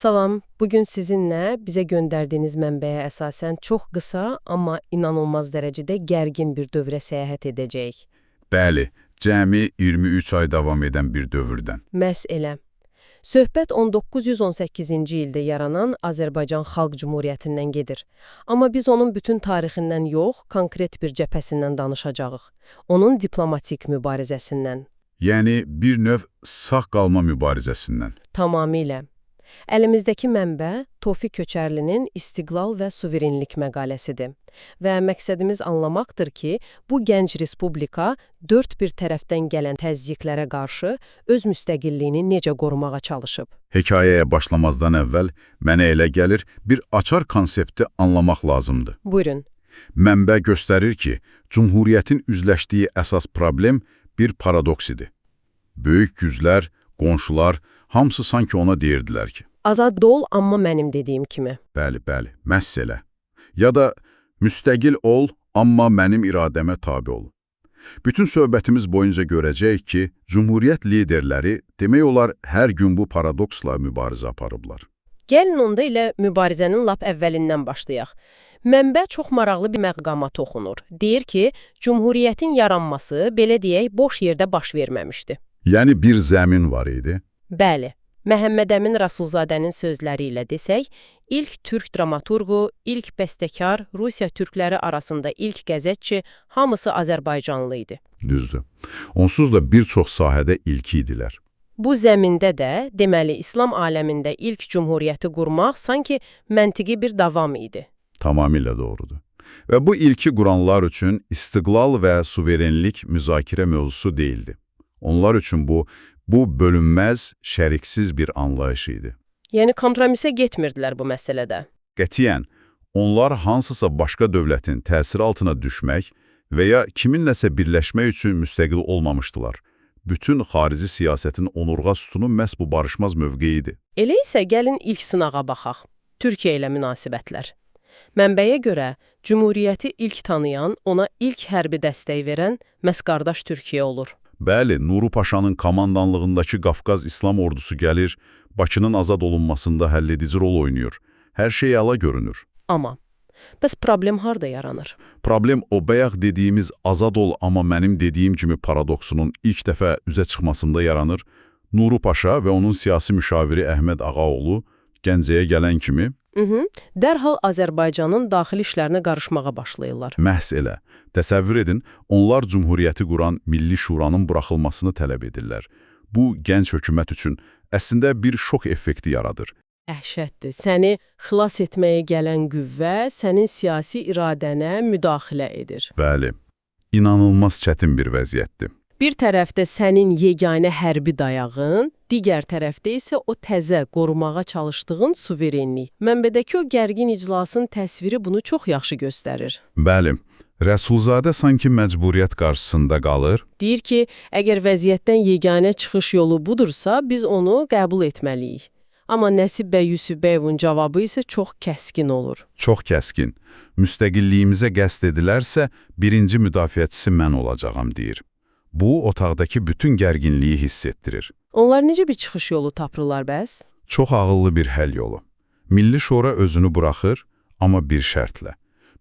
Salam, bugün sizinle bize gönderdiğiniz mənbəyə əsasən çox qısa, amma inanılmaz dərəcədə gərgin bir dövrə səyahət edəcəyik. Bəli, cəmi 23 ay davam edən bir dövrdən. Məhz elə. Söhbət 1918-ci ildə yaranan Azərbaycan Xalq Cümhuriyyətindən gedir. Amma biz onun bütün tarixindən yox, konkret bir cəbhəsindən danışacağıq. Onun diplomatik mübarizəsindən. Yəni, bir növ sağ qalma mübarizəsindən. Tamamilə. Əlimizdəki mənbə Tofiq Köçərlinin İstiqlal və Suverenlik məqaləsidir. Və məqsədimiz anlamaqdır ki, bu gənc respublika dörd bir tərəfdən gələn təzyiqlərə qarşı öz müstəqilliyini necə qorumağa çalışıb. Hekayəyə başlamazdan əvvəl mənə elə gəlir, bir açar konsepti anlamaq lazımdır. Buyurun. Mənbə göstərir ki, Cümhuriyyətin üzləşdiyi əsas problem bir paradoks idi. Böyük güclər, qonşular, hamısı sanki ona deyirdilər ki, Azad ol, amma mənim dediyim kimi. bəli, məhz elə. Ya da müstəqil ol, amma mənim iradəmə tabe ol. Bütün söhbətimiz boyunca görəcəyik ki, Cümhuriyyət liderləri demək olar hər gün bu paradoksla mübarizə aparıblar. Gəlin onda ilə mübarizənin lap əvvəlindən başlayaq. Mənbə çox maraqlı bir məqama toxunur. Deyir ki, Cümhuriyyətin yaranması, belə deyək, boş yerdə baş verməmişdi. Yəni bir zəmin var idi. Bəli, Məhəmməd Əmin Rasulzadənin sözləri ilə desək, ilk türk dramaturqu, ilk bəstəkar, Rusiya türkləri arasında ilk qəzetçi, hamısı Azərbaycanlı idi. Düzdür. Onsuz da bir çox sahədə ilki idilər. Bu zəmində də, deməli, İslam aləmində ilk cümhuriyyəti qurmaq sanki məntiqi bir davam idi. Tamamilə doğrudur. Və bu ilki quranlar üçün istiqlal və suverenlik müzakirə mövzusu deyildi. Onlar üçün bu bölünməz, şəriksiz bir anlayış idi. Yəni kompromisə getmirdilər bu məsələdə. Qətiyyən, onlar hansısa başqa dövlətin təsiri altına düşmək və ya kiminləsə birləşmək üçün müstəqil olmamışdılar. Bütün xarici siyasətin onurğa sütunu məhz bu barışmaz mövqeyidir. Elə isə gəlin ilk sınağa baxaq. Türkiyə ilə münasibətlər. Mənbəyə görə, Cümhuriyyəti ilk tanıyan, ona ilk hərbi dəstək verən məhz qardaş Türkiyə olur. Bəli, Nuru Paşanın komandanlığındakı Qafqaz İslam ordusu gəlir, Bakının azad olunmasında həlledici rol oynayır. Hər şey əla görünür. Amma, bəs problem harda yaranır? Problem o bayaq dediyimiz azad ol amma mənim dediyim kimi paradoksunun ilk dəfə üzə çıxmasında yaranır. Nuru Paşa və onun siyasi müşaviri Əhməd Ağaoğlu Gəncəyə gələn kimi dərhal Azərbaycanın daxili işlərinə qarışmağa başlayırlar. Məhz elə. Təsəvvür edin, onlar Cümhuriyyəti quran Milli Şuranın buraxılmasını tələb edirlər. Bu, gənc hökumət üçün əslində bir şok effekti yaradır. Əhşətdir. Səni xilas etməyə gələn qüvvə sənin siyasi iradənə müdaxilə edir. Bəli, inanılmaz çətin bir vəziyyətdir. Bir tərəfdə sənin yeganə hərbi dayağın, digər tərəfdə isə o təzə qorumağa çalışdığın suverenlik. Mənbədəki o gərgin iclasın təsviri bunu çox yaxşı göstərir. Bəli, Rəsulzadə sanki məcburiyyət qarşısında qalır. Deyir ki, əgər vəziyyətdən yeganə çıxış yolu budursa, biz onu qəbul etməliyik. Amma Nəsib bəy Yusufbəyovun cavabı isə çox kəskin olur. Çox kəskin. Müstəqilliyimizə qəsd edilərsə, birinci müdafiəçisi mən olacağam, deyir. Bu, otaqdakı bütün gərginliyi hiss etdirir. Onlar necə bir çıxış yolu tapırlar bəs? Çox ağıllı bir həll yolu. Milli Şura özünü buraxır, amma bir şərtlə.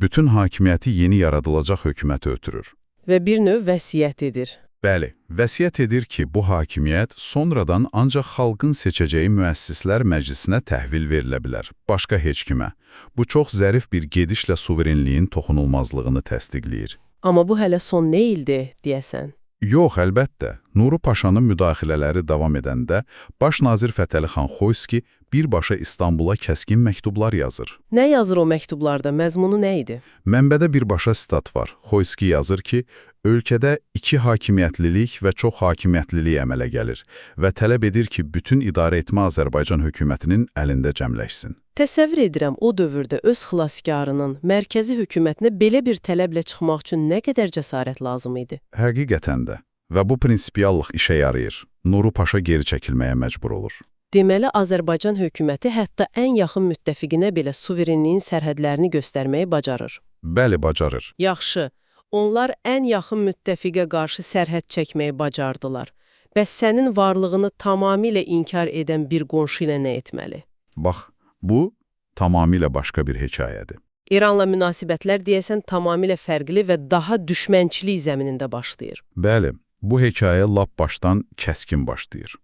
Bütün hakimiyyəti yeni yaradılacaq hökumətə ötürür. Və bir növ vəsiyyət edir. Bəli, vəsiyyət edir ki, bu hakimiyyət sonradan ancaq xalqın seçəcəyi müəssislər məclisinə təhvil verilə bilər, başqa heç kimə. Bu çox zərif bir gedişlə suverenliyin toxunulmazlığını təsdiqləyir. Amma bu hələ son nə ildi, deyəsən? Yox, əlbəttə. Nuru Paşanın müdaxilələri davam edəndə Baş nazir Fətəli xan Xoyski birbaşa İstanbula kəskin məktublar yazır. Nə yazır o məktublarda? Məzmunu nə idi? Mənbədə birbaşa sitat var. Xoyski yazır ki, ölkədə iki hakimiyyətlilik və çox hakimiyyətlilik əmələ gəlir və tələb edir ki, bütün idarə etmə Azərbaycan hökumətinin əlində cəmləşsin. Təsəvvür edirəm, o dövrdə öz xilaskarının mərkəzi hökumətinə belə bir tələblə çıxmaq üçün nə qədər cəsarət lazım idi? Həqiqətən də. Və bu prinsipiallıq işə yarayır. Nuru Paşa geri çəkilməyə məcbur olur. Deməli, Azərbaycan hökuməti hətta ən yaxın müttəfiqinə belə suverenliyin sərhədlərini göstərməyi bacarır. Bəli, bacarır. Yaxşı, onlar ən yaxın müttəfiqə qarşı sərhəd çəkməyi bacardılar. Bəs sənin varlığını tamamilə inkar edən bir qonşu ilə nə etməli? Bax, bu tamamilə başqa bir hekayədir. İranla münasibətlər deyəsən tamamilə fərqli və daha düşmənçilik zəminində başlayır. Bəli, bu hekayə lap başdan kəskin başlayır.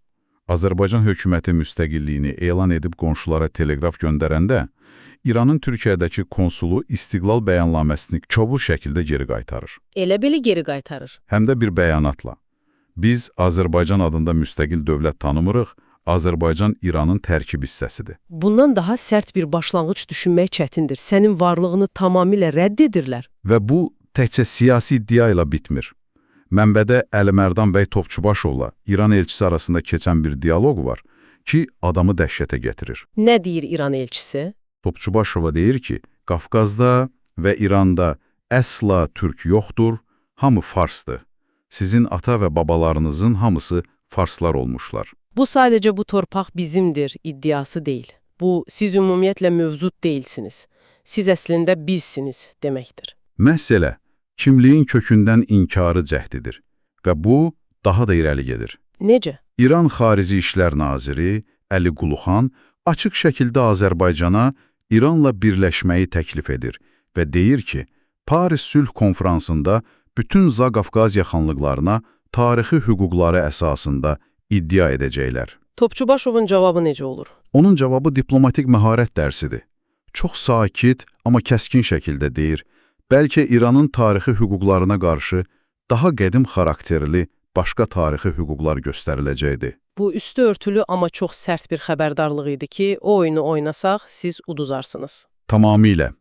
Azərbaycan hökuməti müstəqilliyini elan edib qonşulara teleqraf göndərəndə, İranın Türkiyədəki konsulu istiqlal bəyannaməsini kobul şəkildə geri qaytarır. Elə belə geri qaytarır. Həm də bir bəyanatla. Biz Azərbaycan adında müstəqil dövlət tanımırıq, Azərbaycan İranın tərkib hissəsidir. Bundan daha sərt bir başlanğıc düşünmək çətindir. Sənin varlığını tamamilə rədd edirlər. Və bu təkcə siyasi iddia ilə bitmir. Mənbədə Əlimərdan bəy Topçubaşovla İran elçisi arasında keçən bir dialoq var ki, adamı dəhşətə gətirir. Nə deyir İran elçisi? Topçubaşova deyir ki, Qafqazda və İranda əsla türk yoxdur, hamı farsdır. Sizin ata və babalarınızın hamısı farslar olmuşlar. Bu sadəcə bu torpaq bizimdir iddiası deyil. Bu, siz ümumiyyətlə mövcud deyilsiniz. Siz əslində bizsiniz deməkdir. Məhz elə, kimliyin kökündən inkarı cəhdidir və bu daha da irəli gedir. Necə? İran Xarici İşlər Naziri Əli Quluxan açıq şəkildə Azərbaycana İranla birləşməyi təklif edir və deyir ki, Paris Sülh Konfransında bütün Zaqafqaziya xanlıqlarına tarixi hüquqları əsasında iddia edəcəklər. Topçubaşovun cavabı necə olur? Onun cavabı diplomatik məharət dərsidir. Çox sakit, amma kəskin şəkildə deyir, bəlkə İranın tarixi hüquqlarına qarşı daha qədim xarakterli başqa tarixi hüquqlar göstəriləcəkdir. Bu üstü örtülü amma çox sərt bir xəbərdarlıq idi ki, o oyunu oynasaq, siz uduzarsınız. Tamamilə.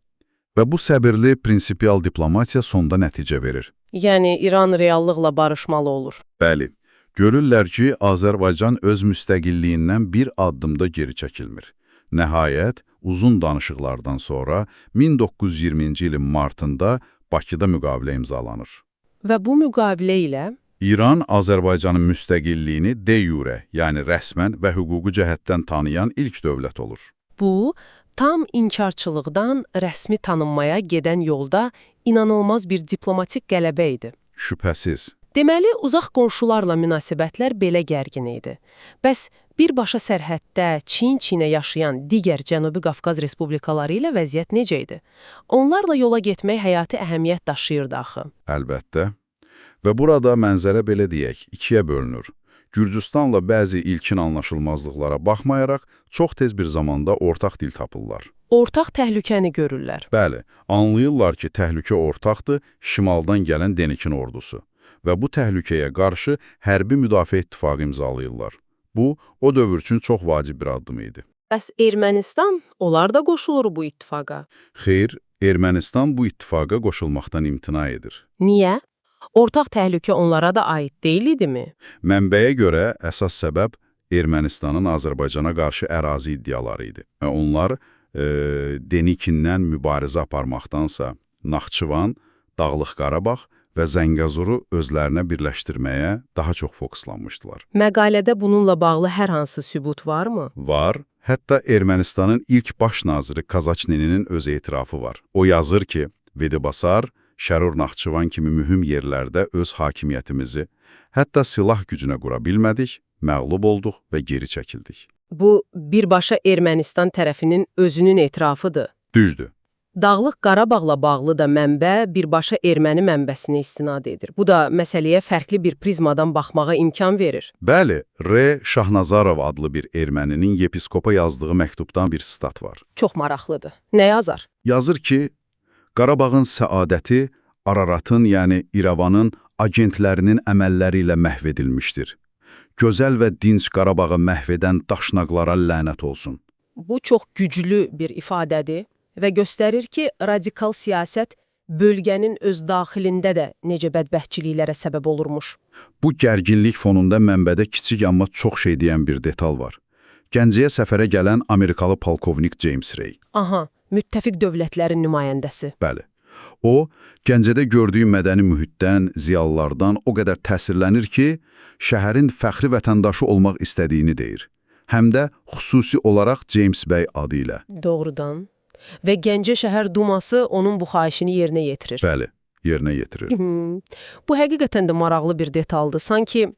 Və bu səbirli, prinsipial diplomatiya sonda nəticə verir. Yəni, İran reallıqla barışmalı olur. Bəli. Görürlər ki, Azərbaycan öz müstəqilliyindən bir addımda geri çəkilmir. Nəhayət, uzun danışıqlardan sonra 1920-ci ilin martında Bakıda müqavilə imzalanır. Və bu müqavilə ilə İran Azərbaycanın müstəqilliyini de jure, yəni rəsmən və hüquqi cəhətdən tanıyan ilk dövlət olur. bu, tam inkarçılıqdan rəsmi tanınmaya gedən yolda inanılmaz bir diplomatik qələbə idi. Şübhəsiz. Deməli, uzaq qonşularla münasibətlər belə gərgin idi. Bəs birbaşa sərhəddə Çin-Çinə yaşayan digər Cənubi Qafqaz respublikaları ilə vəziyyət necə idi? Onlarla yola getmək həyati əhəmiyyət daşıyırdı axı. Əlbəttə. Və burada mənzərə belə deyək, ikiyə bölünür. Gürcüstanla bəzi ilkin anlaşılmazlıqlara baxmayaraq, çox tez bir zamanda ortaq dil tapırlar. Ortaq təhlükəni görürlər. Bəli, anlayırlar ki, təhlükə ortaqdır, şimaldan gələn Denikin ordusu. Və bu təhlükəyə qarşı hərbi müdafiə ittifaqı imzalayırlar. Bu, o dövr üçün çox vacib bir addım idi. Bəs Ermənistan, onlar da qoşulur bu ittifaqa. Xeyr, Ermənistan bu ittifaqa qoşulmaqdan imtina edir. Niyə? Ortaq təhlükə onlara da aid deyil idimi? Mənbəyə görə əsas səbəb Ermənistanın Azərbaycana qarşı ərazi iddiaları idi. Onlar Denikindən mübarizə aparmaqdansa Naxçıvan, Dağlıq Qarabağ və Zəngəzuru özlərinə birləşdirməyə daha çox fokuslanmışdılar. Məqalədə bununla bağlı hər hansı sübut varmı? Var. Hətta Ermənistanın ilk baş naziri Kazaçninin öz etirafı var. O yazır ki, Vedibasar, Şərur Naxçıvan kimi mühüm yerlərdə öz hakimiyyətimizi, hətta silah gücünə qura bilmədik, məğlub olduq və geri çəkildik. Bu, birbaşa Ermənistan tərəfinin özünün etirafıdır. Düzdür. Dağlıq Qarabağla bağlı da mənbə birbaşa erməni mənbəsinə istinad edir. Bu da məsələyə fərqli bir prizmadan baxmağa imkan verir. Bəli, R. Şahnazarov adlı bir erməninin yepiskopa yazdığı məktubdan bir sitat var. Çox maraqlıdır. Nə yazar? Yazır ki, Qarabağın səadəti Araratın, yəni İrəvanın agentlərinin əməlləri ilə məhv edilmişdir. Gözəl və dinc Qarabağı məhv edən daşnaqlara lənət olsun. Bu çox güclü bir ifadədir və göstərir ki, radikal siyasət bölgənin öz daxilində də necə bədbəxtçiliklərə səbəb olurmuş. Bu gərginlik fonunda mənbədə kiçik amma çox şey deyən bir detal var. Gəncəyə səfərə gələn Amerikalı polkovnik James Ray. Aha, müttəfiq dövlətlərin nümayəndəsi. Bəli. O, Gəncədə gördüyü mədəni mühitdən, ziyalılardan o qədər təsirlənir ki, şəhərin fəxri vətəndaşı olmaq istədiyini deyir. Həm də xüsusi olaraq James bəy adı ilə. Doğrudan. Və Gəncə şəhər duması onun bu xahişini yerinə yetirir. Bəli, yerinə yetirir. Bu həqiqətən də maraqlı bir detaldır. Sanki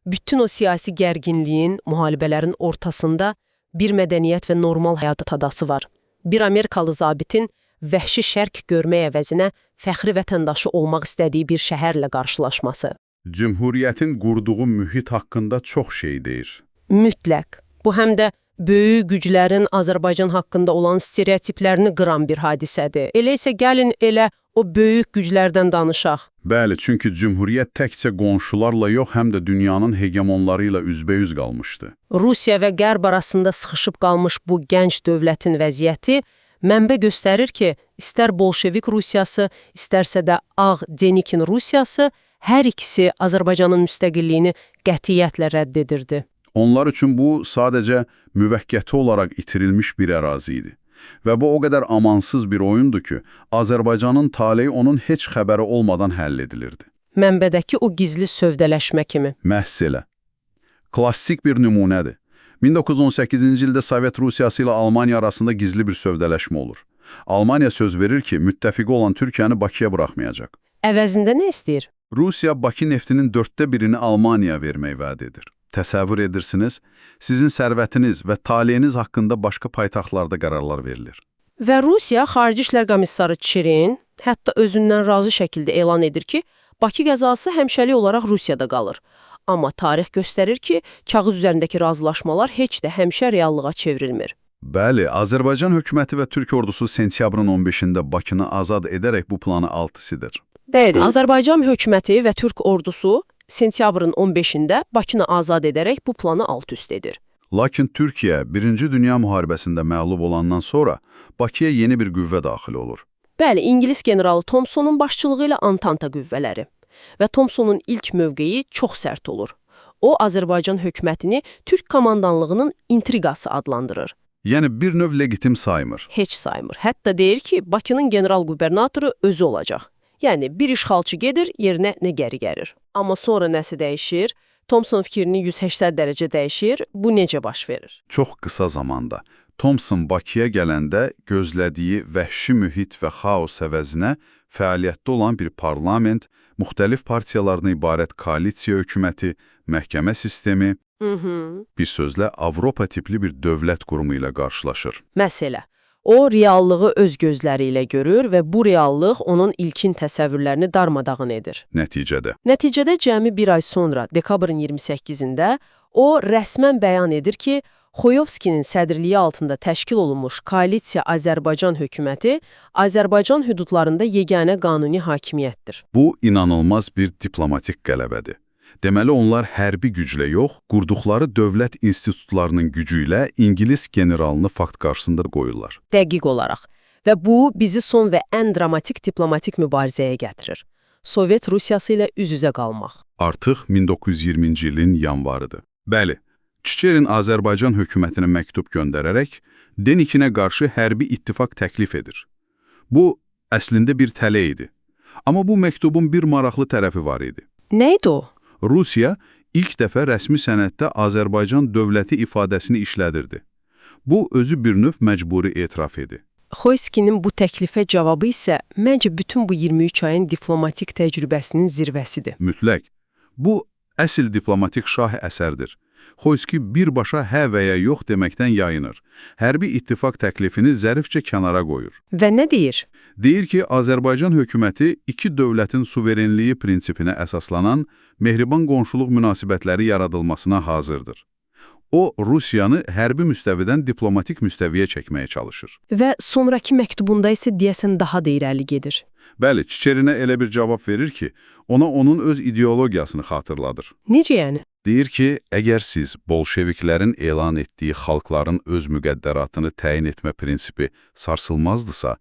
bütün o siyasi gərginliyin, müharibələrin ortasında bir mədəniyyət və normal həyat tadası var. Bir Amerikalı zabitin vəhşi şərq görmək əvəzinə fəxri vətəndaşı olmaq istədiyi bir şəhərlə qarşılaşması. Cümhuriyyətin qurduğu mühit haqqında çox şey deyir. Mütləq. Bu həm də böyük güclərin Azərbaycan haqqında olan stereotiplərini qıran bir hadisədir. Elə isə gəlin elə o böyük güclərdən danışaq. Bəli, çünki Cümhuriyyət təkcə qonşularla yox, həm də dünyanın hegemonları ilə üzbəüz qalmışdı. Rusiya və Qərb arasında sıxışıb qalmış bu gənc dövlətin vəziyyəti mənbə göstərir ki, istər Bolşevik Rusiyası, istərsə də Ağ Denikin Rusiyası, hər ikisi Azərbaycanın müstəqilliyini qətiyyətlə rədd edirdi. Onlar üçün bu sadəcə müvəqqəti olaraq itirilmiş bir ərazi idi. Və bu o qədər amansız bir oyundur ki, Azərbaycanın taleyi onun heç xəbəri olmadan həll edilirdi. Mənbədəki o gizli sövdələşmə kimi. Məhz elə. Klassik bir nümunədir. 1918-ci ildə Sovet Rusiyası ilə Almaniya arasında gizli bir sövdələşmə olur. Almaniya söz verir ki, müttəfiqi olan Türkiyəni Bakıya buraxmayacaq. Əvəzində nə istəyir? Rusiya Bakı neftinin 1/4-ni Almaniyaya vermək vəd edir. Təsəvvür edirsiniz, sizin sərvətiniz və taleyiniz haqqında başqa paytaxtlarda qərarlar verilir. Və Rusiya Xarici İşlər Komissarı Çirin hətta özündən razı şəkildə elan edir ki, Bakı qəzası həmişəlik olaraq Rusiyada qalır. Amma tarix göstərir ki, kağız üzərindəki razılaşmalar heç də həmişə reallığa çevrilmir. Bəli, Azərbaycan hökuməti və Türk ordusu sentyabrın 15-də Bakını azad edərək bu planı alt-üstüdür. Bəli, Azərbaycan hökuməti və Türk ordusu sentyabrın 15-də Bakını azad edərək bu planı alt-üst edir. Lakin Türkiyə 1-ci Dünya müharibəsində məğlub olandan sonra Bakıya yeni bir qüvvə daxil olur. Bəli, İngilis generalı Thomsonun başçılığı ilə Antanta qüvvələri və Thomsonun ilk mövqeyi çox sərt olur. O, Azərbaycan hökumətini Türk komandanlığının intriqası adlandırır. Yəni bir növ legitim saymır. Heç saymır. Hətta deyir ki, Bakının general-qubernatoru özü olacaq. Yəni, bir işğalçı gedir, yerinə nə gəri gəlir. Amma sonra nəsə dəyişir, Thomson fikrini 180 dərəcə dəyişir, bu necə baş verir? Çox qısa zamanda Thomson Bakıya gələndə gözlədiyi vəhşi mühit və xaos əvəzinə fəaliyyətdə olan bir parlament, müxtəlif partiyalardan ibarət koalisiya hökuməti, məhkəmə sistemi, bir sözlə Avropa tipli bir dövlət qurumu ilə qarşılaşır. Məsələ, o reallığı öz gözləri ilə görür və bu reallıq onun ilkin təsəvvürlərini darmadağın edir. Nəticədə cəmi bir ay sonra, dekabrın 28-də, o rəsmən bəyan edir ki, Xoyovskinin sədrliyi altında təşkil olunmuş koalisiya Azərbaycan hökuməti Azərbaycan hüdudlarında yeganə qanuni hakimiyyətdir. Bu, inanılmaz bir diplomatik qələbədir. Deməli, onlar hərbi güclə yox, qurduqları dövlət institutlarının gücü ilə İngilis generalını fakt qarşısında qoyurlar. Dəqiq olaraq. Və bu, bizi son və ən dramatik diplomatik mübarizəyə gətirir. Sovet Rusiyası ilə üz-üzə qalmaq. Artıq 1920-ci ilin yanvarıdır. Bəli, Çiçerin Azərbaycan hökumətinə məktub göndərərək Denikinə qarşı hərbi ittifaq təklif edir. Bu, əslində bir tələ idi. Amma bu məktubun bir maraqlı tərəfi var idi. Nə idi o? Rusiya ilk dəfə rəsmi sənəddə Azərbaycan dövləti ifadəsini işlədirdi. Bu, özü bir növ məcburi etiraf idi. Xoyskinin bu təklifə cavabı isə məncə bütün bu 23 ayın diplomatik təcrübəsinin zirvəsidir. Mütləq. Bu, əsl diplomatik şah əsərdir. Xoyski birbaşa hə və ya yox deməkdən yayınır. Hərbi ittifaq təklifini zərifcə kənara qoyur. Və nə deyir? Deyir ki, Azərbaycan hökuməti iki dövlətin suverenliyi prinsipinə əsaslanan mehriban qonşuluq münasibətləri yaradılmasına hazırdır. O, Rusiyanı hərbi müstəvidən diplomatik müstəviyə çəkməyə çalışır. Və sonraki məktubunda isə deyəsən daha da irəli gedir. Bəli, Çiçerinə elə bir cavab verir ki, ona onun öz ideologiyasını xatırladır. Necə yəni? Deyir ki, əgər siz bolşeviklərin elan etdiyi xalqların öz müqəddəratını təyin etmə prinsipi sarsılmazdısa,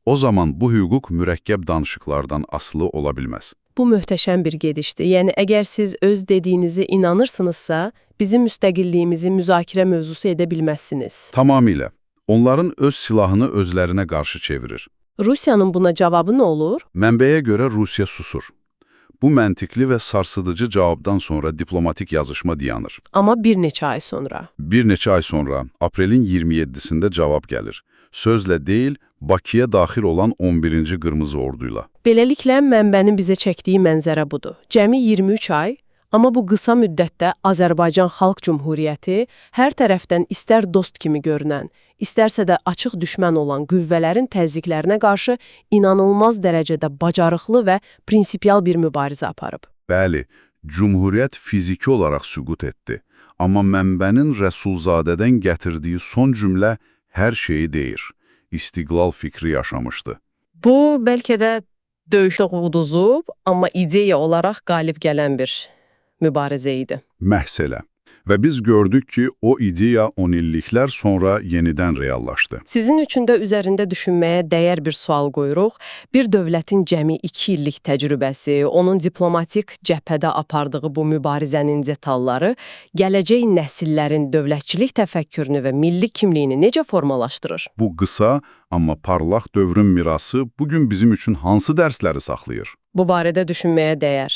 o zaman bu hüquq mürəkkəb danışıqlardan asılı ola bilməz. Bu möhtəşəm bir gedişdir. Yəni, əgər siz öz dediyinizi inanırsınızsa, bizim müstəqilliyimizi müzakirə mövzusu edə bilməzsiniz. Tamamilə. Onların öz silahını özlərinə qarşı çevirir. Rusiyanın buna cavabı nə olur? Mənbəyə görə Rusiya susur. Bu məntiqli və sarsıdıcı cavabdan sonra diplomatik yazışma dayanır. Amma bir neçə ay sonra. Bir neçə ay sonra, aprelin 27-sində cavab gəlir. Sözlə deyil, Bakıya daxil olan 11-ci Qırmızı Orduyla. Beləliklə, mənbənin bizə çəkdiyi mənzərə budur. Cəmi 23 ay, Amma bu qısa müddətdə Azərbaycan Xalq Cümhuriyyəti hər tərəfdən istər dost kimi görünən, istərsə də açıq düşmən olan qüvvələrin təzyiqlərinə qarşı inanılmaz dərəcədə bacarıqlı və prinsipial bir mübarizə aparıb. Bəli, Cümhuriyyət fiziki olaraq süqut etdi. Amma mənbənin Rəsulzadədən gətirdiyi son cümlə hər şeyi deyir. İstiqlal fikri yaşamışdı. Bu, bəlkə də döyüşdə uduzub, amma ideya olaraq qalib gələn bir mübarizə idi. Məhz elə. Və biz gördük ki, o ideya 10 illiklər sonra yenidən reallaşdı. Sizin üçün də üzərində düşünməyə dəyər bir sual qoyuruq. Bir dövlətin cəmi 2 illik təcrübəsi, onun diplomatik cəbhədə apardığı bu mübarizənin detalları gələcək nəsillərin dövlətçilik təfəkkürünü və milli kimliyini necə formalaşdırır? Bu qısa, amma parlaq dövrün mirası bugün bizim üçün hansı dərsləri saxlayır? Bu barədə düşünməyə dəyər.